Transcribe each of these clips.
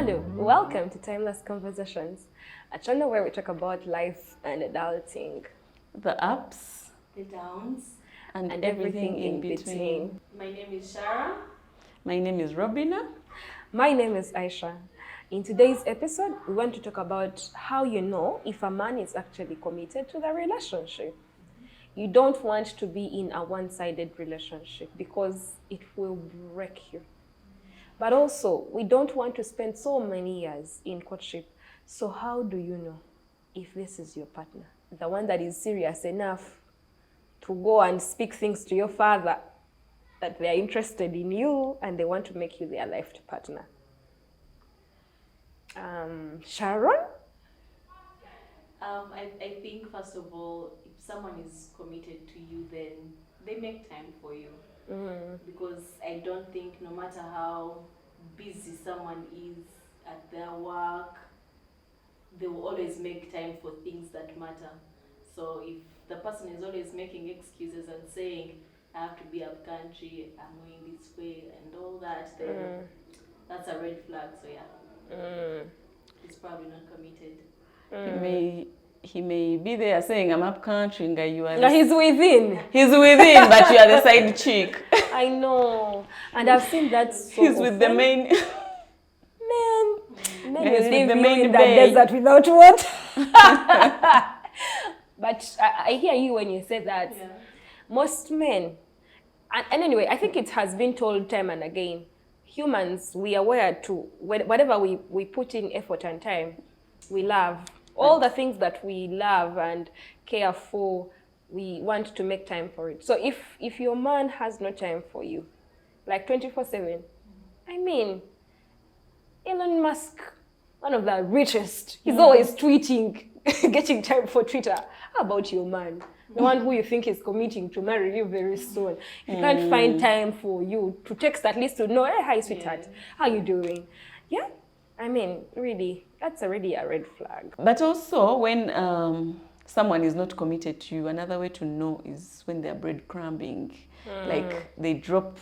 Hello, welcome to Timeless Conversations, a channel where we talk about life and adulting. The ups, the downs, and everything in between. My name is Sharon. My name is Robinah. My name is Aisha. In today's episode, we want to talk about how you know if a man is actually committed to the relationship. You don't want to be in a one-sided relationship because it will break you. But also, we don't want to spend so many years in courtship. So how do you know if this is your partner? The one that is serious enough to go and speak things to your father that they are interested in you and they want to make you their life partner. Sharon? I think, first of all, if someone is committed to you, then they make time for you. Because I don't think no matter how busy someone is at their work, they will always make time for things that matter. So if the person is always making excuses and saying, I have to be up country, I'm going this way and all that, then that's a red flag. So yeah, he's probably not committed. He may be there saying, I'm up country, and you are. No, he's within. He's within, but you are the side chick. I know, and I've seen that. He's with the main. Men He's will with leave the you main in the babe. desert without water. But I hear you when you say that. Yeah. Most men, and anyway, I think it has been told time and again, humans, we are wired to, whatever we put in effort and time, we love. All the things that we love and care for, we want to make time for it. So if your man has no time for you, like 24/7, I mean, Elon Musk, one of the richest, he's always tweeting, getting time for Twitter. How about your man? The one who you think is committing to marry you very soon. If you can't find time for you to text at least to know, hey, hi, sweetheart, how you doing? Yeah, I mean, really, that's already a red flag. But also, when someone is not committed to you, another way to know is when they're breadcrumbing. Like they drop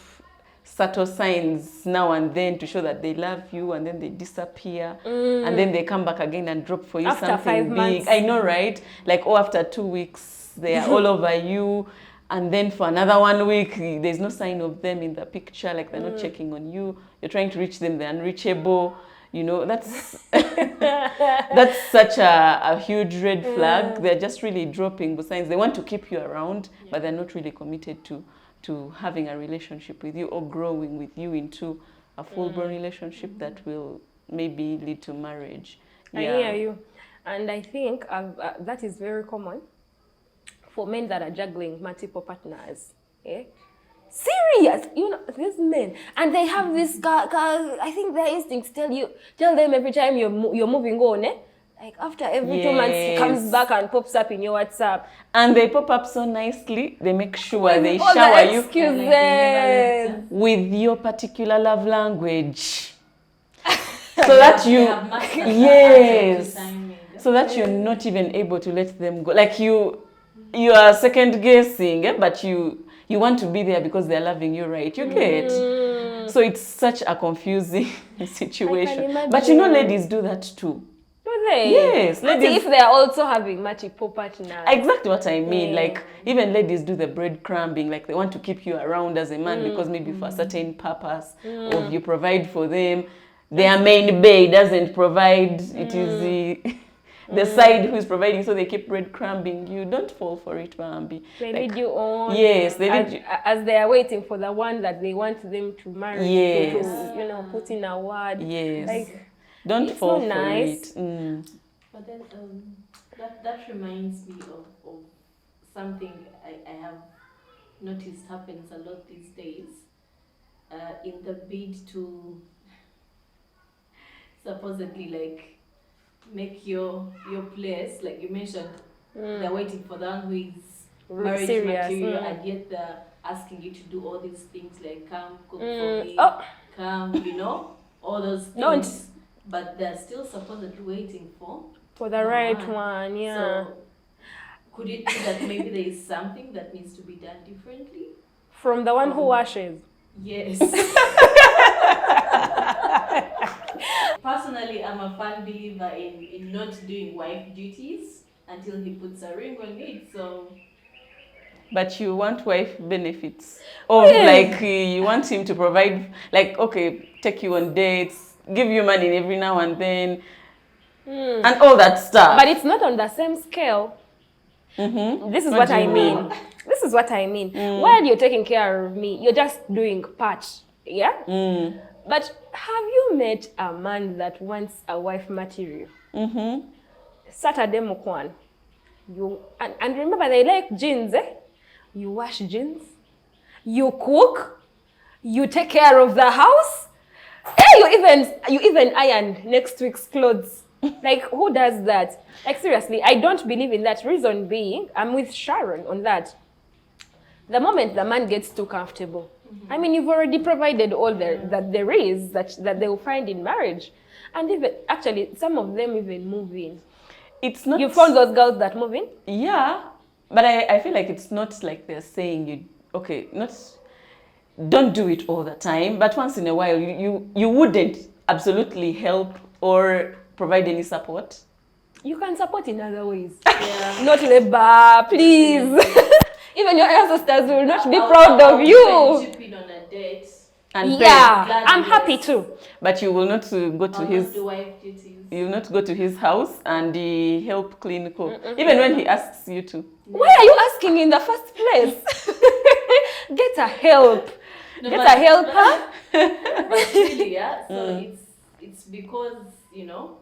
subtle signs now and then to show that they love you, and then they disappear, and then they come back again and drop for you After something 5 big. months. I know, right? Like, after 2 weeks, they are all over you, and then for another 1 week, there's no sign of them in the picture. Like, they're not checking on you. You're trying to reach them, they're unreachable. You know, that's that's such a huge red flag. They're just really dropping the signs. They want to keep you around, but they're not really committed to having a relationship with you or growing with you into a full-blown relationship that will maybe lead to marriage. I hear you. And I think that is very common for men that are juggling multiple partners. Eh? Serious, you know, these men, and they have this. I think their instincts tell them every time you're moving on. Eh? Like after every 2 months, he comes back and pops up in your WhatsApp, and they pop up so nicely. They make sure they all shower the you excuses. with your particular love language, so that you so that you're not even able to let them go. Like you are second guessing, but you want to be there because they're loving you, right? You get. So it's such a confusing situation. But you know, ladies do that too. Do they? Yes, ladies. If they are also having multiple partners. Exactly what I mean. Like, even ladies do the breadcrumbing. Like, they want to keep you around as a man because maybe for a certain purpose, or you provide for them. Their main bae doesn't provide. It is the side who is providing, so they keep breadcrumbing. You don't fall for it, Bambi. They lead you on. Yes, they lead you. As they are waiting for the one that they want them to marry. Yes. To, put in a word. Yes. Like, don't fall for nice. it. But then that reminds me of something I have noticed happens a lot these days. In the bid to supposedly like make your place, like you mentioned, they're waiting for the one who is marriage material, and yet they're asking you to do all these things like come cook for me, come, all those things. Don't. But they're still supposedly waiting for the right one, yeah. So could it be that maybe there is something that needs to be done differently? From the one who washes? Yes. Personally, I'm a firm believer in not doing wife duties until he puts a ring on it. So But you want wife benefits of you want him to provide, like, okay, take you on dates, give you money every now and then, and all that stuff. But it's not on the same scale. This is what I mean. This is what I mean. While you're taking care of me, you're just doing part. Yeah? But have you met a man that wants a wife material? Saturday mukwan. And remember, they like jeans, eh? You wash jeans, you cook, you take care of the house. Hey, you even iron next week's clothes. Like, who does that? Like, seriously, I don't believe in that. Reason being, I'm with Sharon on that. The moment the man gets too comfortable, I mean, you've already provided all that there is that they will find in marriage. And even, actually, some of them even move in. It's not... You found those girls that move in? Yeah, but I feel like it's not like they're saying don't do it all the time, but once in a while you wouldn't absolutely help or provide any support. You can support in other ways. Yeah. Not labor, please. Even your ancestors will not be proud of you. Chip in on a date. And yeah, I'm happy too. But you will not go to his... do wife duties. You will not go to his house and help clean cook, even when he asks you to. Why are you asking in the first place? Get a help. Get a helper. But really, yeah. So it's because, you know,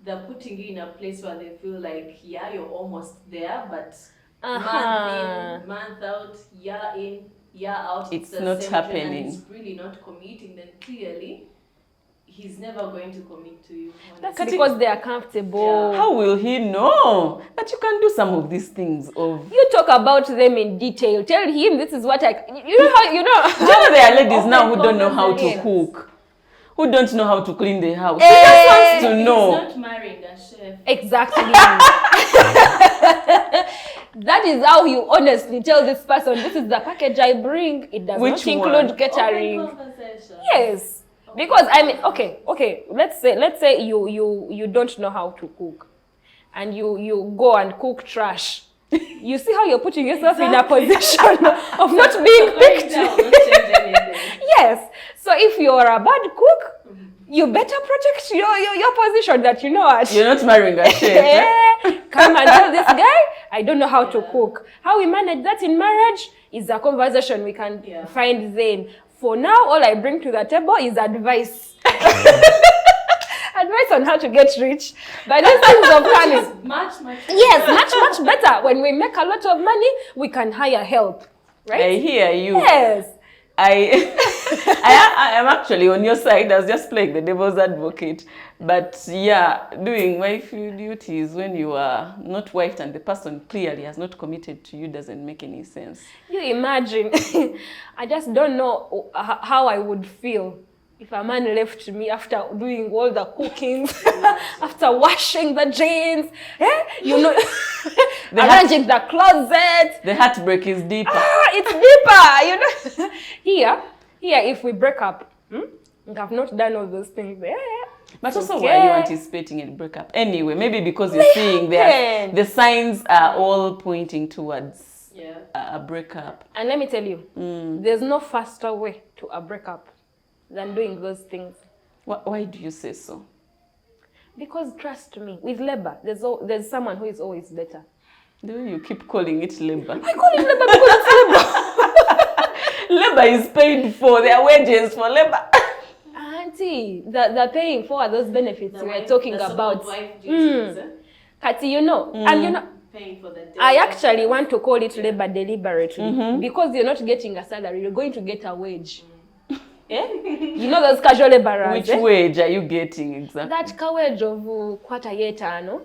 they're putting you in a place where they feel like, yeah, you're almost there, but month in, month out, year in, year out, it's not happening. He's really not committing. Then clearly, he's never going to commit to you. That's because they are comfortable. Yeah. How will he know that you can do some of these things? You talk about them in detail. Tell him this is what I... You know how... You know there are ladies now who don't know how to cook. Who don't know how to clean the house. He just wants to know. He's not marrying a chef. Exactly. That is how you honestly tell this person, this is the package I bring. It does not include catering. Yes. Because I mean, okay. Let's say you don't know how to cook, and you go and cook trash. You see how you're putting yourself in a position of not being picked. Yes. So if you're a bad cook, you better protect your position that you know what. You're not marrying a chef. Come and tell this guy, I don't know how to cook. How we manage that in marriage is a conversation we can find then. For now, all I bring to the table is advice. Advice on how to get rich. But these things of coming. Much Yes, much better. When we make a lot of money, we can hire help. Right? I hear you. Yes. I am actually on your side. I was just playing the devil's advocate. But yeah, doing wifey duties when you are not wifed and the person clearly has not committed to you doesn't make any sense. You imagine. I just don't know how I would feel if a man left me after doing all the cooking, after washing the jeans, you know, arranging the closet. The heartbreak is deeper. It's deeper, you know. Here, if we break up, I've not done all those things. But also, why are you anticipating a breakup? Anyway, maybe because you're seeing that the signs are all pointing towards a breakup. And let me tell you, there's no faster way to a breakup than doing those things. Why do you say so? Because trust me, with labor, there's someone who is always better. The way you keep calling it labor. I call it labor because it's labor. Labor is paid for. There are wages for labor. Auntie, they're paying for those benefits we're talking about. Kati, you know, and you know, paying for the I actually want to call it labor deliberately because you're not getting a salary, you're going to get a wage. You know those casual laborers. Which wage are you getting exactly? That wage of quarter yetano.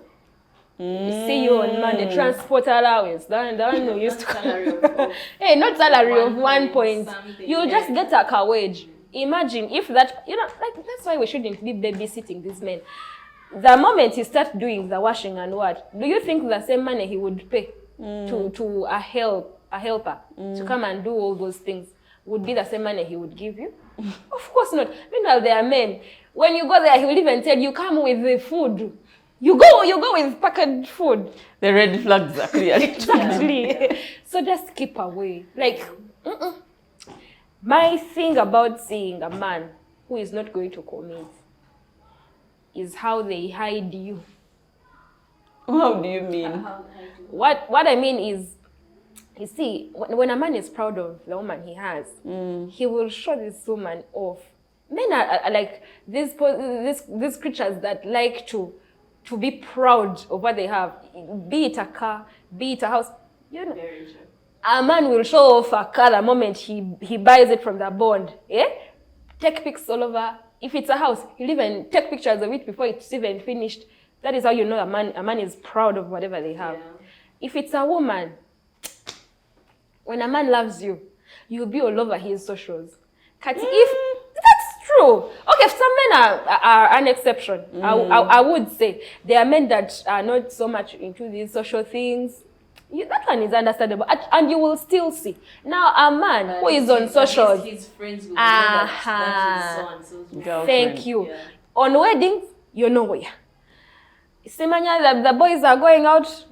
See you on Monday. Transport allowance. The one you used to. Hey, not salary of 1 point. You'll just get a wage. Imagine if that, you know, like that's why we shouldn't be babysitting these men. The moment he starts doing the washing and what, do you think the same money he would pay to a helper to come and do all those things would be the same money he would give you? Of course not. Meanwhile, there are men When you go there, he will even tell you, come with the food. You go with packaged food. The red flags are clear. Exactly. So just keep away. Like, my thing about seeing a man who is not going to commit is how they hide you. How do you mean? What I mean is, you see, when a man is proud of the woman he has, he will show this woman off. Men are like these creatures that like to be proud of what they have, be it a car, be it a house. You know, Very true. a man will show off a car the moment he buys it from the bond. Yeah, take pics all over. If it's a house, he'll even take pictures of it before it's even finished. That is how you know a man is proud of whatever they have. Yeah. If it's a woman, when a man loves you, you'll be all over his socials. If that's true. Okay, some men are an exception. I would say there are men that are not so much into these social things. That one is understandable, and you will still see. Now, a man who is on socials, his friends will know that his so-and-so's thank you. Yeah. On weddings, you're nowhere. Simanya, the boys are going out,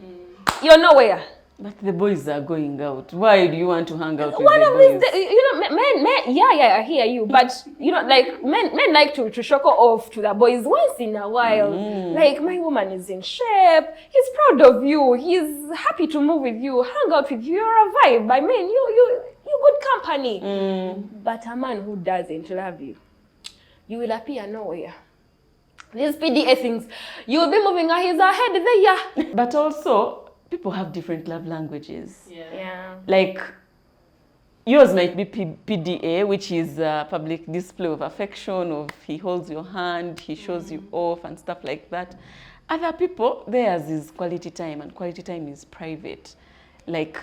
you're nowhere. But the boys are going out. Why do you want to hang out with One the of boys? these, men, yeah, I hear you. But, like, men like to show off to the boys once in a while. Like, my woman is in shape. He's proud of you. He's happy to move with you, hang out with you. You're a vibe. I mean, you good company. But a man who doesn't love you, you will appear nowhere. These PDA things, you will be moving his head there. But also, people have different love languages. Yeah. Like, yours might be PDA, which is public display of affection, of he holds your hand, he shows you off and stuff like that. Other people, theirs is quality time, and quality time is private. Like,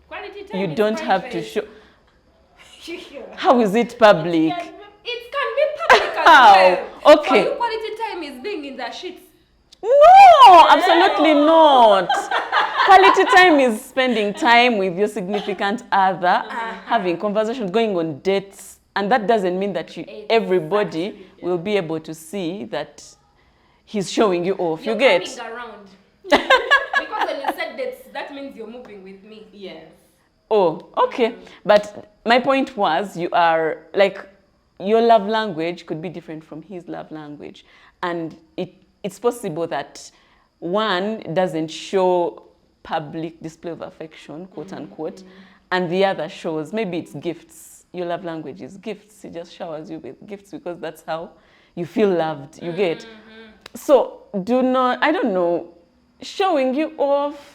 Quality time you is don't have to private. show. How is it public? It can be public as How? well. Okay. For you, quality time is being in the sheets. No, absolutely not. Quality time is spending time with your significant other, having conversations, going on dates, and that doesn't mean that everybody will be able to see that he's showing you off. You're you get? coming around. Because when you said dates, that means you're moving with me. Yes. Oh, okay. But my point was, you are like, your love language could be different from his love language, and it's possible that one doesn't show public display of affection, quote unquote, and the other shows. Maybe it's gifts. Your love language is gifts. He just showers you with gifts because that's how you feel loved. You get? So do not, I don't know, showing you off,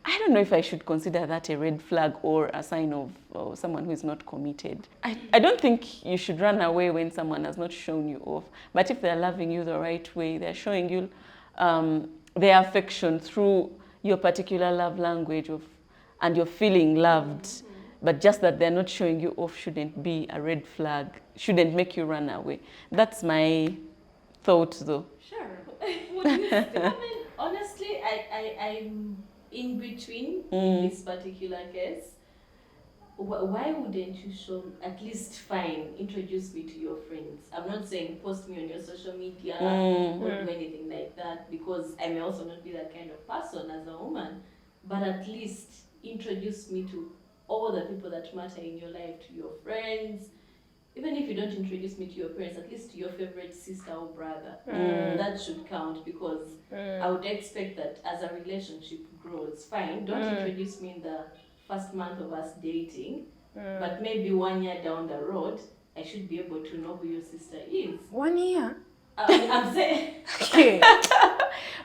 I don't know if I should consider that a red flag or a sign of someone who is not committed. I don't think you should run away when someone has not shown you off. But if they're loving you the right way, they're showing you their affection through your particular love language and you're feeling loved, but just that they're not showing you off shouldn't be a red flag, shouldn't make you run away. That's my thought though. Sure. What do you think? I mean, honestly, I'm in between in this particular case. Why wouldn't you show, at least fine, introduce me to your friends? I'm not saying post me on your social media or do anything like that, because I may also not be that kind of person as a woman, but at least introduce me to all the people that matter in your life, to your friends. Even if you don't introduce me to your parents, at least to your favorite sister or brother. That should count, because I would expect that as a relationship grows, fine, don't introduce me in the first month of us dating, but maybe 1 year down the road, I should be able to know who your sister is. 1 year? I'm saying, Okay.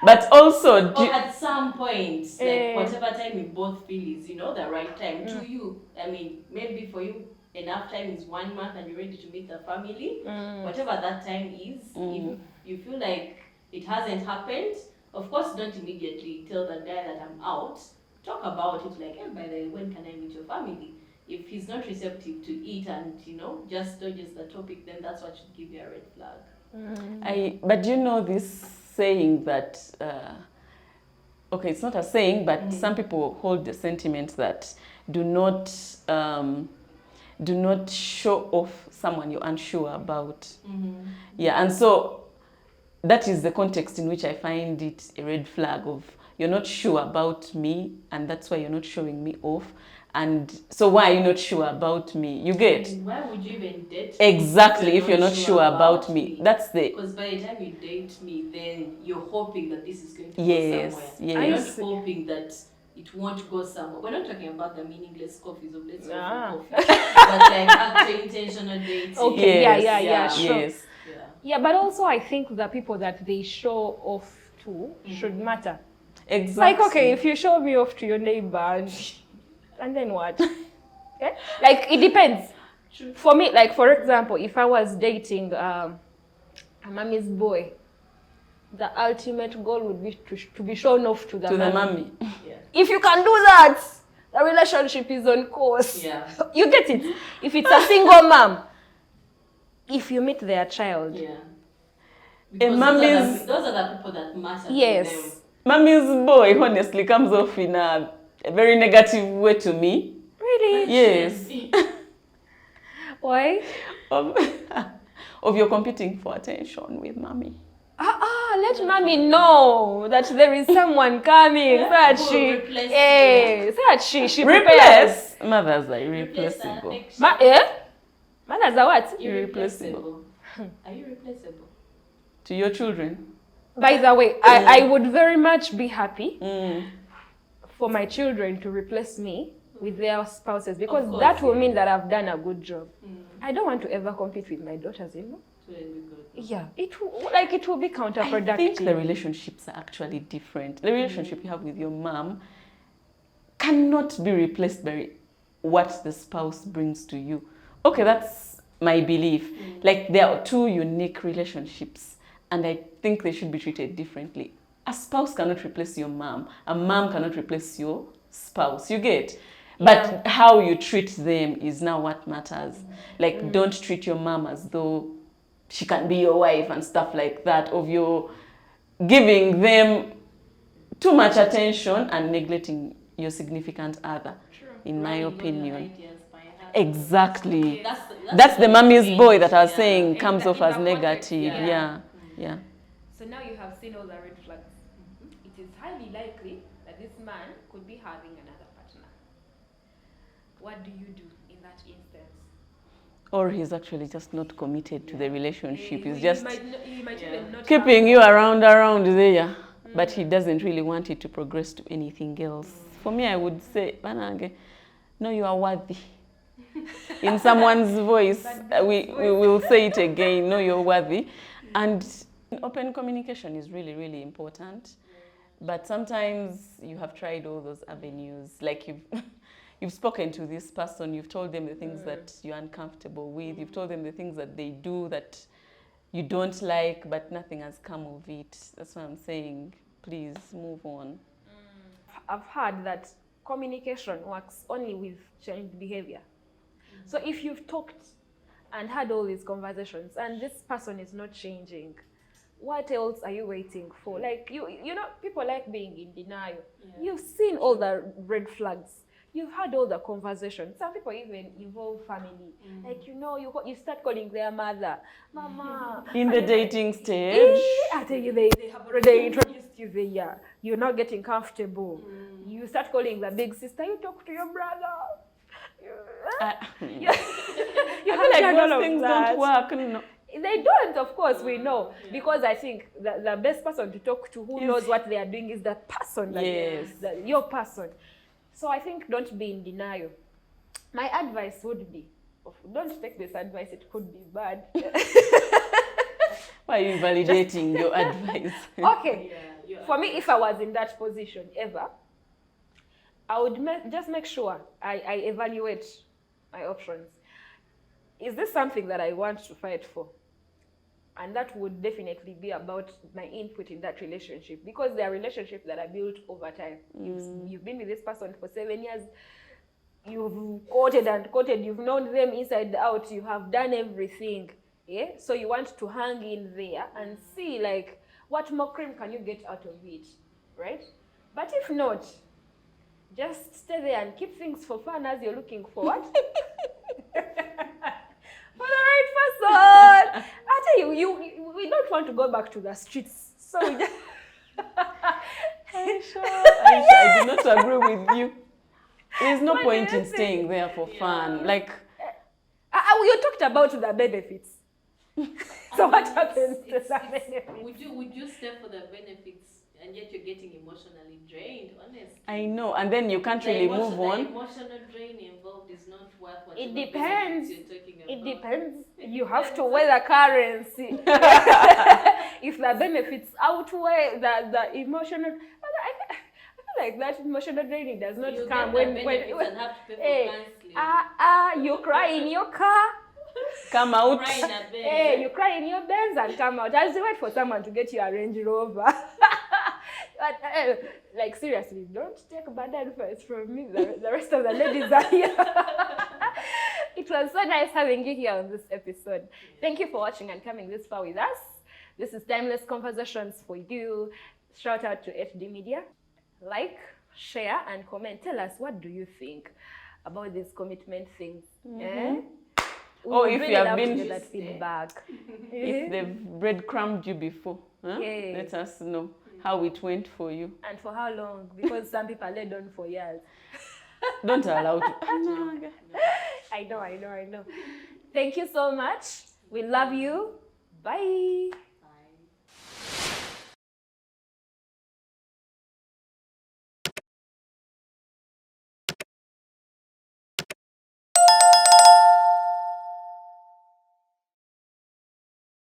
But also, or at some point, like whatever time you both feel is, the right time to you. I mean, maybe for you, enough time is 1 month and you're ready to meet the family. Whatever that time is, if you feel like it hasn't happened, of course, don't immediately tell the guy that I'm out. Talk about it, like, hey, by the way, when can I meet your family? If he's not receptive to it and, just dodges the topic, then that's what should give you a red flag. But you know this saying that, okay, it's not a saying, but some people hold the sentiment that do not do not show off someone you're unsure about. Yeah, and so that is the context in which I find it a red flag of you're not sure about me, and that's why you're not showing me off. And so why are you not sure about me? You get? Why would you even date me Exactly, if you're not sure about me. That's the... Because by the time you date me, then you're hoping that this is going to Yes, go somewhere. yes. You're not hoping that it won't go somewhere. We're not talking about the meaningless coffees of let's go for coffee. But like actual intentional dating. Okay, Yes, yeah, sure. Yes. Yeah, but also I think the people that they show off to should matter. Exactly. Like, okay, if you show me off to your neighbor, and then what? Okay? Like, it depends. For me, like, for example, if I was dating a mommy's boy, the ultimate goal would be to be shown off to the mommy. Yeah. If you can do that, the relationship is on course. Yeah. You get it? If it's a single mom, if you meet their child. Yeah. And mommy's... Those are the people that matter. Yes. To them. Mommy's boy honestly comes off in a very negative way to me. Really? Yes. Why? Of you're competing for attention with mommy. Let mommy know that there is someone coming. So that she prepares. Mothers are irreplaceable. Mothers are what? Irreplaceable. Are you replaceable? To your children? By the way, I would very much be happy for my children to replace me with their spouses, because that will mean that I've done a good job. I don't want to ever compete with my daughters, you know? Yeah, it will be counterproductive. I think the relationships are actually different. The relationship you have with your mom cannot be replaced by what the spouse brings to you. Okay, that's my belief. Like, there are two unique relationships, and I think they should be treated differently. A spouse cannot replace your mom. A mom cannot replace your spouse. You get? But how you treat them is now what matters. Like, don't treat your mom as though she can be your wife and stuff like that, of you giving them too much attention and neglecting your significant other, in my opinion. Exactly. That's the mommy's boy that I was saying comes off as negative. Yeah. So now you have seen all the red flags. It is highly likely that this man could be having another partner. What do you do in that instance? Or he's actually just not committed to the relationship. He's just he might even not keeping you around there. But he doesn't really want it to progress to anything else. For me, I would say, no, you are worthy. In someone's voice, we will say it again, no, you're worthy. And open communication is really, really important. But sometimes you have tried all those avenues. Like, you've spoken to this person, you've told them the things that you're uncomfortable with, you've told them the things that they do that you don't like, but nothing has come of it. That's what I'm saying. Please move on. I've heard that communication works only with changed behavior. So if you've talked and had all these conversations and this person is not changing, what else are you waiting for? Like, you know, people like being in denial. You've seen all the red flags. You've had all the conversations. Some people even involve family. Like, you know, you start calling their mother, Mama. In the dating stage. I tell you, they have already introduced you there. You're not getting comfortable. You start calling the big sister. You talk to your brother. You have like done those all of things that. don't work. No. They don't, of course, we know. Because I think the best person to talk to who knows what they are doing is that person. Your person. So I think don't be in denial. My advice would be, don't take this advice, it could be bad. Why are you validating your advice? Okay. For me, if I was in that position ever, I would just make sure I evaluate my options. Is this something that I want to fight for? And that would definitely be about my input in that relationship, because there are relationships that are built over time. You've been with this person for 7 years. You've quoted and quoted. You've known them inside out. You have done everything. Yeah. So you want to hang in there and see, like, what more cream can you get out of it, right? But if not, just stay there and keep things for fun as you're looking forward. I tell you, we don't want to go back to the streets. So we just... Aisha, I do not agree with you. There's no What point do you in staying there for fun. Like, you talked about the benefits. So what happens to the benefits? Would you stay for the benefits and yet you're getting emotionally drained, honestly? I know, and then you can't really move on. The emotional drain involved is not worth whatever It depends. benefits you're talking about. It depends. You have to weigh the currency. If the benefits outweigh the emotional, I feel like that emotional draining does not You come get when the benefits and have to pay for counseling. you cry in your car. Come out. Cry in a bed. Hey, you cry in your Benz and come out. As you wait for someone to get you a Range Rover. But, like, seriously, don't take bad advice from me. The rest of the ladies are here. It was so nice having you here on this episode. Thank you for watching and coming this far with us. This is Timeless Conversations for you. Shout out to HD Media. Like, share, and comment. Tell us, what do you think about these commitment things? Or if you have been, to get that feedback. if they've breadcrumbed you before, Yeah. let us know how it went for you. And for how long? Because some people are laid on for years. Don't allow to. I know. Thank you so much. We love you. Bye.